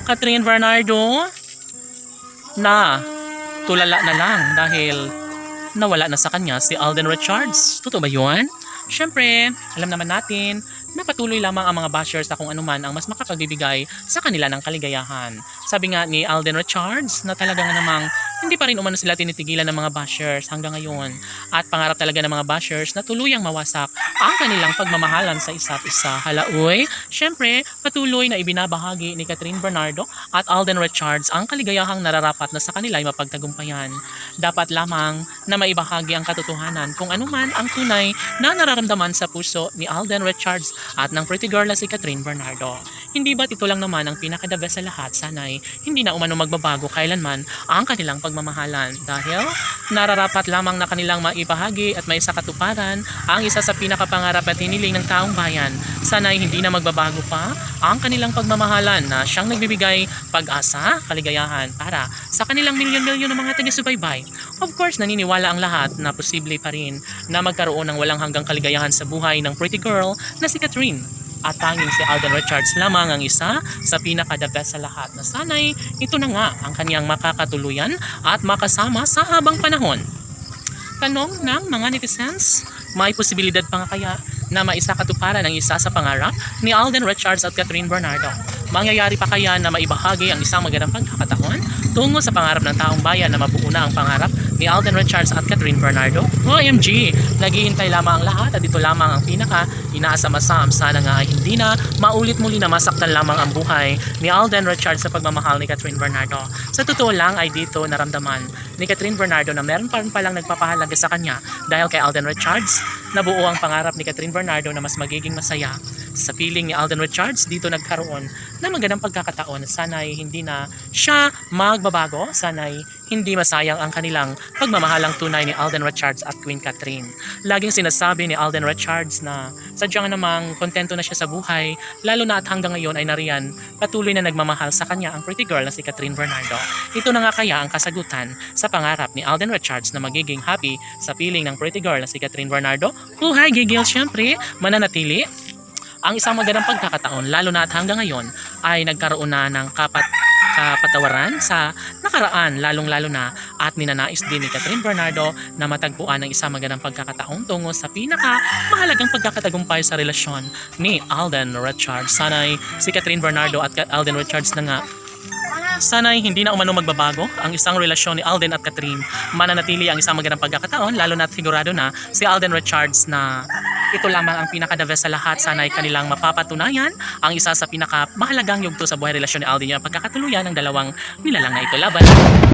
Catherine Bernardo na tulala na lang dahil nawala na sa kanya si Alden Richards. Totoo ba yun? Siyempre, alam naman natin na patuloy lamang ang mga bashers na kung anuman ang mas makapagbibigay sa kanila ng kaligayahan. Sabi nga ni Alden Richards na talaga nga namang hindi pa rin umano sila tinitigilan ng mga bashers hanggang ngayon. At pangarap talaga ng mga bashers na tuluyang mawasak ang kanilang pagmamahalan sa isa't isa. Halauy, syempre patuloy na ibinabahagi ni Catherine Bernardo at Alden Richards ang kaligayahang nararapat na sa kanila ay mapagtagumpayan. Dapat lamang na maibahagi ang katotohanan kung anuman ang tunay na nararamdaman sa puso ni Alden Richards at ng pretty girl na si Catherine Bernardo. Hindi ba't ito lang naman ang pinaka-the best sa lahat? Sana'y hindi na umano magbabago kailanman ang kanilang pagmamahalan dahil nararapat lamang na kanilang maibahagi at may sakatuparan ang isa sa pinakapangarap at hiniling ng taong bayan. Sana'y hindi na magbabago pa ang kanilang pagmamahalan na siyang nagbibigay pag-asa, kaligayahan para sa kanilang milyon-milyon ng mga taga-subaybay. Of course, naniniwala ang lahat na posible pa rin na magkaroon ng walang hanggang kaligayahan sa buhay ng pretty girl na si Catherine. At tanging si Alden Richards lamang ang isa sa pinaka-the best sa lahat na sana'y ito na nga ang kanyang makakatuluyan at makasama sa habang panahon. Tanong ng mga netizens, may posibilidad pa nga kaya na maisakatuparan ang isa sa pangarap ni Alden Richards at Catherine Bernardo? Mangyayari pa kaya na maibahagi ang isang magandang pagkakataon tungo sa pangarap ng taong bayan na mabuo na ang pangarap ni Alden Richards at Catherine Bernardo? OMG! Naghihintay lamang ang lahat at ito lamang ang pinaka inaasam-asam. Sana nga ay hindi na maulit muli na masaktan lamang ang buhay ni Alden Richards sa pagmamahal ni Catherine Bernardo. Sa totoo lang ay dito naramdaman ni Catherine Bernardo na meron pa rin palang nagpapahalaga sa kanya dahil kay Alden Richards nabuo ang pangarap ni Catherine Bernardo na mas magiging masaya. Sa piling ni Alden Richards, dito nagkaroon na magandang pagkakataon. Sana'y hindi na siya magbabago. Sana'y hindi masayang ang kanilang pagmamahalang tunay ni Alden Richards at Queen Catherine. Laging sinasabi ni Alden Richards na sadyang namang kontento na siya sa buhay, lalo na at hanggang ngayon ay nariyan patuloy na nagmamahal sa kanya ang pretty girl na si Catherine Bernardo. Ito na nga kaya ang kasagutan sa pangarap ni Alden Richards na magiging happy sa piling ng pretty girl na si Catherine Bernardo. Huhay gigil, syempre mananatili ang isang magandang pagkakataon, lalo na at hanggang ngayon ay nagkaroon na ng kapatawaran sa nakaraan, lalong-lalo na at ninanais din ni Catherine Bernardo na matagpuan ng isang magandang pagkakataon tungo sa pinaka mahalagang pagkakatagumpay sa relasyon ni Alden Richards. Sana'y si Catherine Bernardo at Alden Richards na nga sana'y hindi na umano magbabago ang isang relasyon ni Alden at Catherine. Mananatili ang isang magandang pagkakataon, lalo na at sigurado na si Alden Richards na ito lamang ang pinaka-the best sa lahat. Sana'y kanilang mapapatunayan ang isa sa pinaka mahalagang yugto sa buhay relasyon ni Alden, yung pagkakatuluyan ng dalawang nilalang na ito laban.